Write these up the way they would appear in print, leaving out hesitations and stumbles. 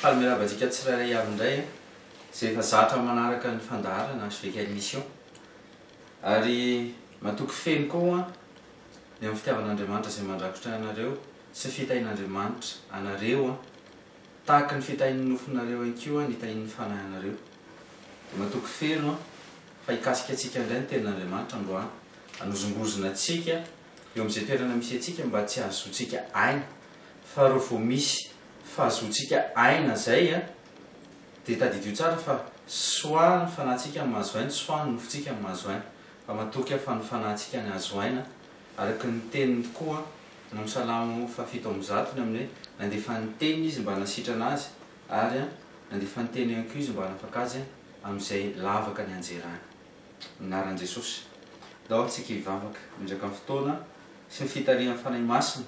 Fanomeravantsika tsirairay avy indray izay efa zatra manaraka ny fandaharana asveka émission ary matoky feno koa ny amin'ny fitiavan'Andriamanitra izay mandrakotra anareo sy fitahin'Andriamanitra anareo tahaka ny fitahin'ny nofonareo ihany koa ny tahin'ny fanahinareo. Dia matoky feno fa hikasika antsika indray ny tenin'Andriamanitra androany hanozongozona antsika eo amin'izay toerana misy antsika mba tsy hahazoantsika aina fa reo vao misy fahazoantsika aina zay dia tadidio tsara fa soa ny fanahintsika mahazo aina, soa ny nofontsika mahazo aina, fa matoky fa ny fanahintsika ny hazo aina araka ny teniny tokoa no Salamo 7:1 amin'ny hoe nandefa ny teniny izy mba nasitrana azy ary nandefa ny teny ihany koa izy mba hanafaka azy amin'izay lavaka ny anjerany. Minaran'i Jesosy daholo tsika hivavaka mindraka amin'ny fotoana sy ny fitarihan'ny fanahy masina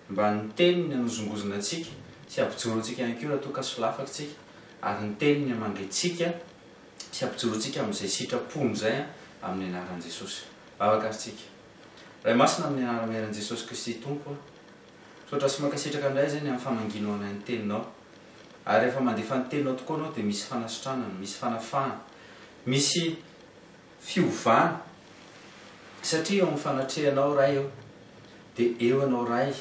mba ny teniny hanozongozona antsika sy hampijoro antsika ihany koa raha toa ka solafaka tsika ary ny teniny hamangaitsika sy hampijoro antsika amin'izay sitrapony zay amin'ny anaran'i Jesosy. Vavaka aritsika. Ray masina amin'ny anaran'i Jesosy Kristy Tompo, sotra sy mankasitraka indray zany amin'ny famanginoana ny teninao ary rehefa mandefa ny teninao tokoa anao dia misy fanasitranana, misy fanafahana, misy fiovana satria eo amin'ny fanatrehanao ray eo dia eo anao ray,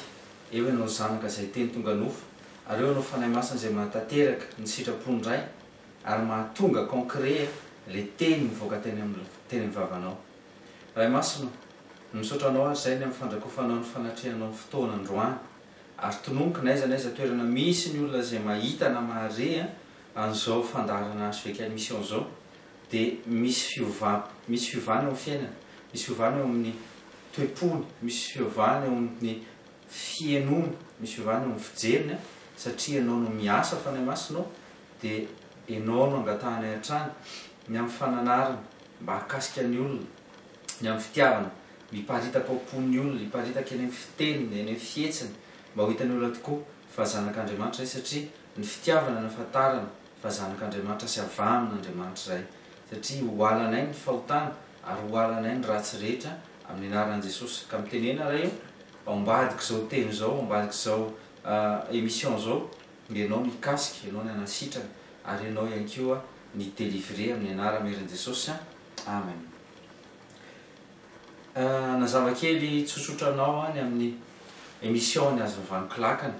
eo anao zanaka izay teny tonga nofo ary eo anao fanahy masina izay mahatateraka ny sitrapony ray ary mahatonga concret le teny mivoaka teny amin'ny vavanao. Ray masina misaotra anao ary zay ny amin'ny fandrakofanao ny fanatrehanao ny fotoana androany ary tononika n'aiza n'aiza toerana misy ny olona izay mahita na mahare an'izao fandaharana asveka émission zao dia misy fiovana eo amin'ny fiainana, misy fiovana eo amin'ny toepony, misy fiovana eo amin'ny fienony, misy fiovana eo amin'ny fijeriny satria ianao no miasa fanahy masinao dia ianao no angatahana hatrany ny amin'ny fananarana mba hakasika ny olona, ny amin'ny fitiavana miparitaka ao am-pon'ny olona, miparitaka eny amin'ny fiteniny, eny amin'ny fihetsiny mba ho hitan'ny olona tokoa fa zanak'Andriamanitra zay satria ny fitiavana ny ahafantarana fa zanak'Andriamanitra sy avamin'Andriamanitra zay satria hoalanay ny fahotana ary hoalanay ny ratsy rehetra amin'ny anaran'i Jesosy. Ka mitenena raha io ambadika izao teny izao, ambadika izao émission zao dia ianao no hikasika, ianao ny hanasitrana ary ianao ihany koa ny délivrer amin'ny anaran'i Jesosy. Amen. Nazava kely tsotsotranao ny amin'ny émission ny azo vanon-kilakana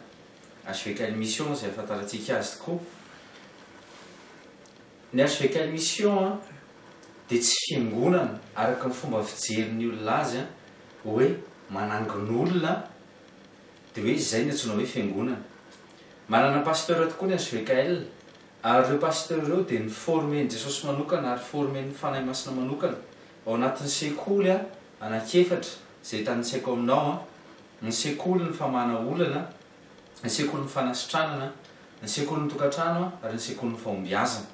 asveka émission izay ahafantarantsika azy tokoa. Ny asveka émission dia tsy fiangonana araka ny fomba fijerin'ny olona azy hoe manangon'olona dia hoe izay ny antsoina hoe fiangonana. Manana pasteur tokoa ny asveka ary ireo pasteur ireo dia ny formen'i Jesosy manokana ary formen'ny fanahy masina manokana ao anatin'ny sekoly anankiefatra izay tanintsaiko aminao ny sekoly ny famana olana, ny sekoly ny fanasitranana, ny sekoly ny tokantrano ary ny sekoly ny fahombiazana.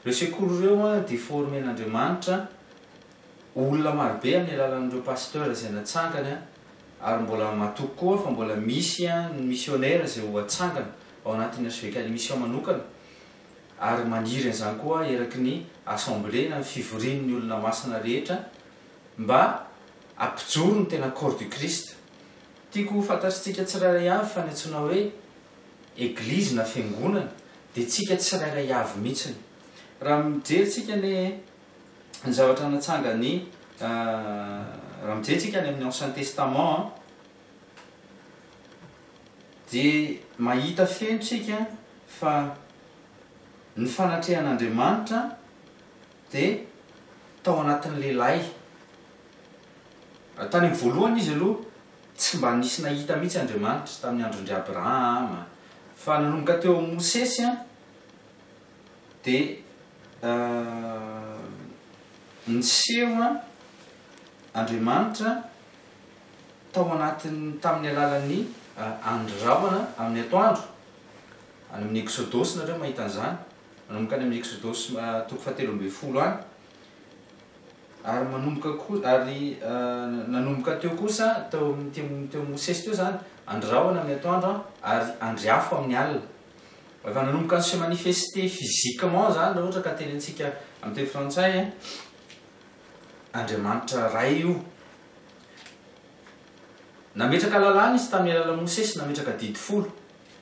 Ireo sekoly ireo dia formen'Andriamanitra olona marobe amin'ny alalan'ireo pasteur izay natsangana ary mbola matoky koa fa mbola misy ny missionnaire izay ho atsangana ao anatin'ny asveka émission manokana ary maniry an'izany koa eraky ny assemblée na ny fivorian'ny olona masina rehetra mba hampijoro ny tena corps du Christ. Tiako fantatritsika tsirairay avy fa ny antsoina hoe église na fiangonana dia tsika tsirairay avy mihitsiny. Raha mijerytsika ny zavatra natsangany raha mijerytsika ny amin'ny Ancien Testament dia mahita fenontsika fa ny fanatrehan'Andriamanitra dia tao anatin'ny lehilahy. Tany amin'ny voalohany izy aloha tsy mba nisy nahita mihitsy Andriamanitra tamin'ny andron'ry Abrahama fa nanomboka teo amin'ny Mosesy dia niseho Andriamanitra tao anatin'ny tamin'ny alalan'ny androraona amin'ny atoandro any amin'ny Exodosy nareo mahita an'izany manomboka any amin'ny Exodosy toko 7:10 ary nanomboka teo kosa teo Mosesy teo zany androraona amin'ny atoandro ary andriafo amin'ny alina. Efa nanomboka ny se manifester physiquement zany raha ohatra ka tenentsika amin'ny teny frantsay Andriamanitra ray io nametraka lalàna izy tamin'ny alalan'i Mosesy, nametraka 10 folo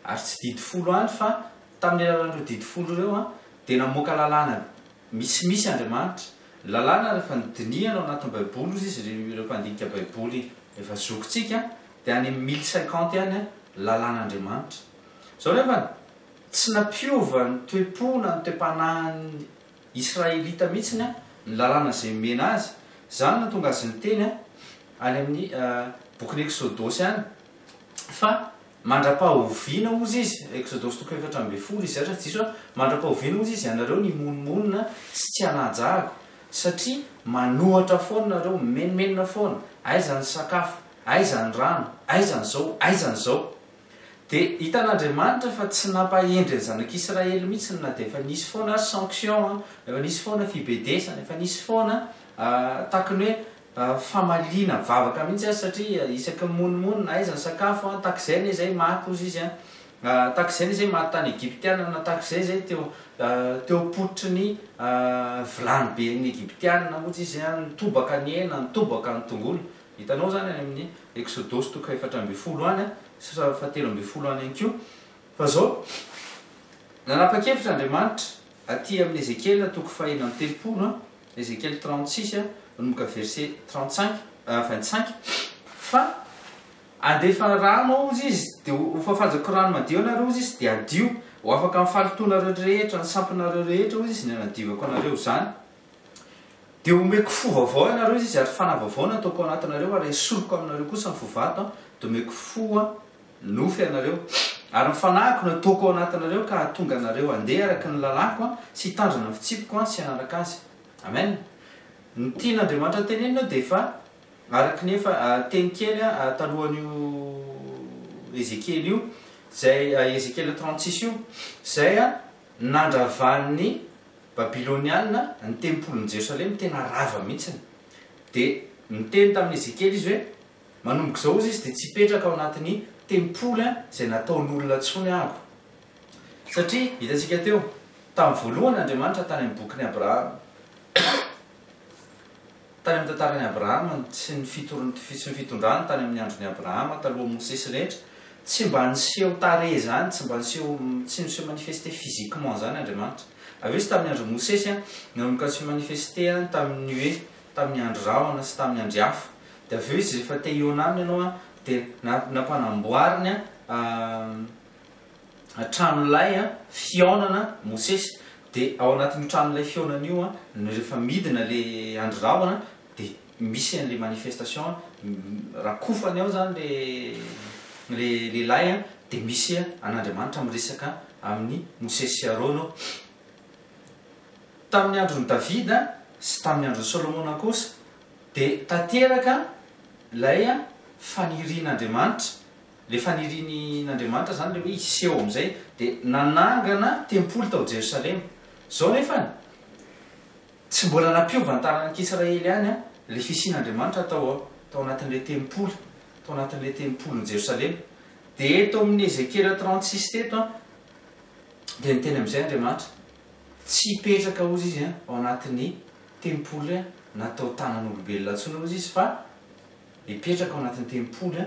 ary tsy 10 folo any fa tamin'ny alalan'ireo didifolo ireo a dia namoaka lalàna misimisy Andriamanitra. Lalàna rehefa nydiniana ao anatin'ny baiboly izy izy ireo mpandinika baiboly efa zokintsika dia any 1050 ihany lalàn'Andriamanitra. Zao nefa tsy nampiova ny toe-pona ny toe-panahiny Israelita mihitsiny ny lalàna izay mena azy. Zany no tonga azy ny teny any amin'ny bokin'ny Exodosy any fa mandra-pahoviana ozy izy. Exodosy 4:12 izy zatra tsy diso mandra-pahoviana ozy izy ianareo ny monomonina sy tsy hanajaako satria manohatra foana nareo menomenona foana aiza ny sakafo aiza ny rano aiza nyzao aiza nyzao. Dia hitan'Andriamanitra fa tsy nampahendry ny zanak'Israely mihitsy na dia efa nisy foana sanction efa nisy foana fibedesana efa nisy foana takony hoe famaliana vavaka mihitsy azy satria isaky monomonina aiza ny sakafo takizay ny izay maty ozy izy takizay ny izay maty tany Egyptiana na takizay zay teo potry ny vilany be ny Egyptiana ozy izy nitobaka ny hena nitobaka ny tongolo. Hitanao zany any amin'ny Exodosy 4:12 any sy 7:12 any ihany koa. Fa zao nanapa-kevitra Andriamanitra aty amin'ny Ezekiel 4:30 Ezekiel 36 nomboka verset 25 fa andefa rano ozy izy dia ho fafanjako rano madio anareo ozy izy dia adio ho afaka mifalitoanareo rehetra ny sampinareo rehetra ozy izy ny anadiovako anareo zany. Dia omeko fo vaovao ianareo izy ary fanahy vaovao nataoko anatinareo ary esoloko aminareo kosa ny fovato dia omeko fo nofy ianareo ary mifanahiko nataoko anatinareo ka hatonga anareo andeha araka ny lalako sy hitandrina ny fitsipiko sy hanaraka azy. Amen. Ny tian'Andriamanitra tenenina dia efa araka ny efa teny kely talohan'io Ezekiel io zay Ezekiel 36 io zay nandravan'ny Babiloniana ny tempolon'i Jerosalema tena rava mihitsiny. Dia miteny tamin'ny Ezekiel izy hoe manomboka izao izy dia tsy hipetraka ao anatin'ny tempoly izay nataon'olona ntsony ahako. Satria hitantsika teo tamin'ny voalohany Andriamanitra tany amin'ny bokin'i Abrahama tany amin'ny tantaran'i Abrahama sy ny fitondrany tany amin'ny andron'i Abrahama taloha Mosesy rehetra tsy mba niseho tare zany tsy mba niseho manifester physiquement zany Andriamanitra. Avy eo sy tamin'ny andro Mosesy nanomboka sy manifester tamin'ny hoe tamin'ny andro Rahona sy tamin'ny andro hafa. Dia avy eo izy rehefa te Ionamina ianao dia nampanamboariny tranolay fiaonana Mosesy. Dia ao anatin'ny tranolay fiaonana io rehefa midina le andro Rahona dia misy an'le manifestation rakofany ao zany le lay dia misy an'Andriamanitra miresaka amin'ny Mosesy sy Arona. Tamin'ny andron'ny Davida sy tamin'ny andron'ny Solomona kosa dia tanteraka lay fanirian'Andriamanitra. Le fanirian'Andriamanitra zany le hoe iseho amin'izay dia nanangana tempoly tao Jerosalema. Zao nefa tsy mbola nampiova ny taranak'Israely ihany le fisian'Andriamanitra tao anatin'ilay tempoly tao anatin'ilay tempolyn'i Jerosalema. Dia eto amin'ny Ezekiel 36 teto dia niteny amin'izay Andriamanitra tsy hipetraka ozy izy ao anatin'ny tempoly natao tanan'olombelona ntsony ozy izy fa hipetraka ao anatin'ny tempoly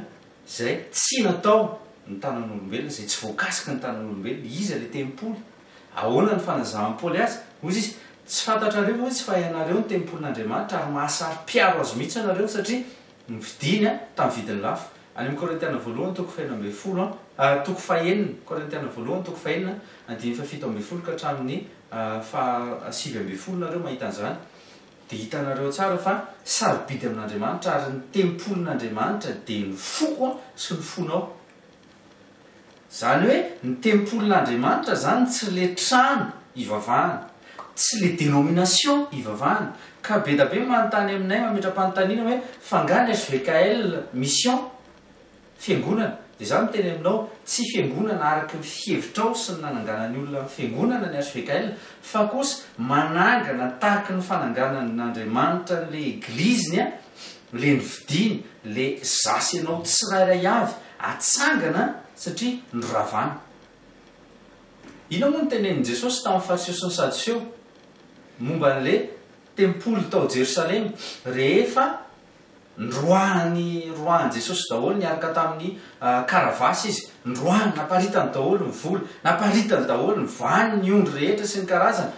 zay tsy natao ny tanan'olombelona zay tsy voakasika ny tanan'olombelona izy le tempoly. Ahoana ny fanazavam-poly azy ozy izy tsy fantatrareo izy fa ianareo ny tempolin'Andriamanitra ary mahasary-piaro azy mihitsy anareo satria nividiny tamin'ny vidiny lafo. Any amin'ny Korintiana voalohany 4:9 toko fahenina Korintiana voalohany 4:9 ka hatramin'ny 7:10 nareo mahita an'izany. Dia hitanareo tsara fa sarobidy amin'Andriamanitra ary ny tempolin'Andriamanitra dia ny foko sy ny fonao. Zany hoe ny tempolin'Andriamanitra zany tsy le trano ivavahana tsy le dénomination ivavahana ka be da be manontany aminay mametra-panontaniana hoe fangany SVKL mission fiangonana. Dia zany miteny aminao tsy fiangonana araka ny fihevitrao sy ny nananganany olona fiangonana ny SVKL fa kosa manangana tahaka ny fananganan'Andriamanitra le egliziny le nividiny le zasy ianao tsirairay avy atsangana satria noravana. Ino moa ny tenenin' Jesosy tamin'ny fariseo sy ny sadoseo momba n'le tempoly tao Jerosalema rehefa ndroahany jesosy daholo niaraka tamin'ny karavasy izy ndroahany naparitany daholo ny vola naparitany daholo ny vany ny ondry rehetra sy ny karazany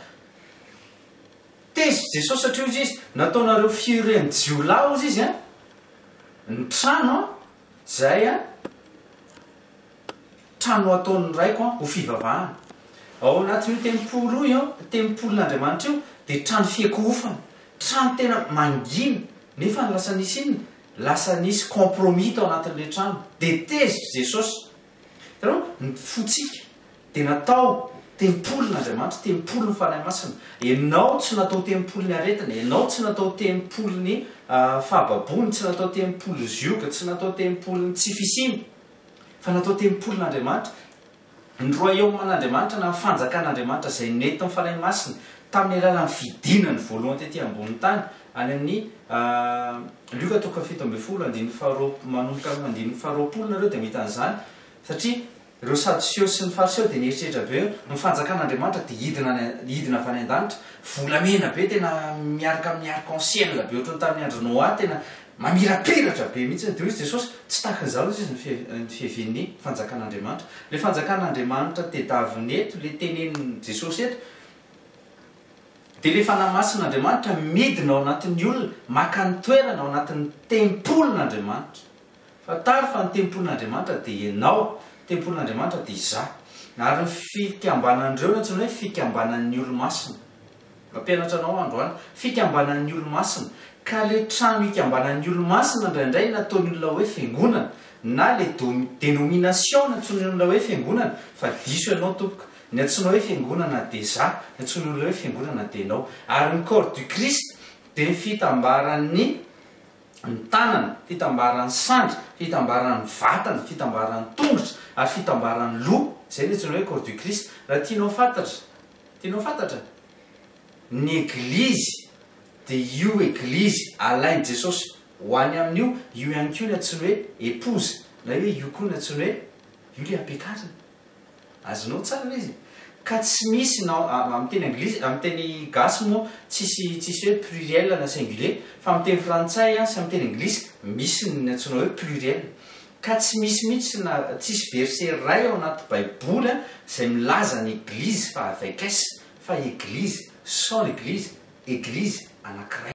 tezy jesosy satria izy izy nataonareo fireny jiolao izy izy a ny trano a zay a trano ataon'ny raiko a ho fivavahana ao anatin'io tempolo io tempolon'andriamanitra io de trano fiekofana trano tena mangina nefa ny lasa nisy iny lasa nisy compromis tao anatin'le trano de tezitra jesosy tarao ny fotsika de natao tempolon'andriamanitra tempolo ny fanahy masina ianao tsy natao tempolo ny aretina ianao tsy natao tempolo ny fahababony tsy natao tempolo zioka tsy natao tempolo ny tsy fisiny fa natao tempolon'andriamanitra ny royaume-n'andriamanitra na fanjakan'andriamanitra zay nety ny fanahy masina tamin'ny alalan'ny fidinany voalohany tety ambony tany any amin'ny Luka 7:10 manomboka amin'ny 10 nareo de mahita an'izany satria ireo sadoseo sy ny fariseo de nieritreritra be ny fanjakan'andriamanitra de hidina avy any an-danitra volamena be tena miaraka amin'ny arc-en-ciel be ohatrany tamin'ny andro Noa tena mamirapiratra be mihitsy de izy jesosy tsy tahakan'izao izy ny fiheven'ny fanjakan'andriamanitra le fanjakan'andriamanitra tedaviny eto le teneniny jesosy eto de le fanahy masin'andriamanitra midina ao anatin'ny olona maka ny toerana ao anatin'ny tempolon'andriamanitra fa tary fa ny tempolon'andriamanitra de ianao tempolon'andriamanitra de iza ary ny fikambanan'ireo natsiny hoe fikambanan'ny olo-masina mampianatra anao androany fikambanan'ny olo-masina ka le trano ikambanan'ny olo-masina indraindray nataony olona hoe fiangonana na le dénomination natsony olona hoe fiangonana fa diso ianao tompoka ny antsoina hoe fiangonana de za ny antsony olona hoe fiangonana de nao ary ny corps du Christ de ny fitambaran'ny ny tanana fitambaran'ny sandry fitambaran'ny vatana fitambaran'ny tongotra ary fitambaran'ny loha zay ny antsona hoe corps du Christ raha tianao fantatra ny eglizy de io eglizy alainy jesosy ho any amin'io io ihany koa ny antsony hoe épouse na hoe io koa ny antsony hoe io le ampiakarina azonao tsara le izy ka tsy misy nao amin'ny teny anglizy amin'ny teny gasy moa tsisy hoe pluriel na singulier fa amin'ny teny frantsay sy amin'ny teny anglisy misy ny antsona hoe pluriel ka tsy misy mihitsy na tsisy verset ray ao anaty baiboly zay milaza ny église fa avec s fa église sans l'église église anankiray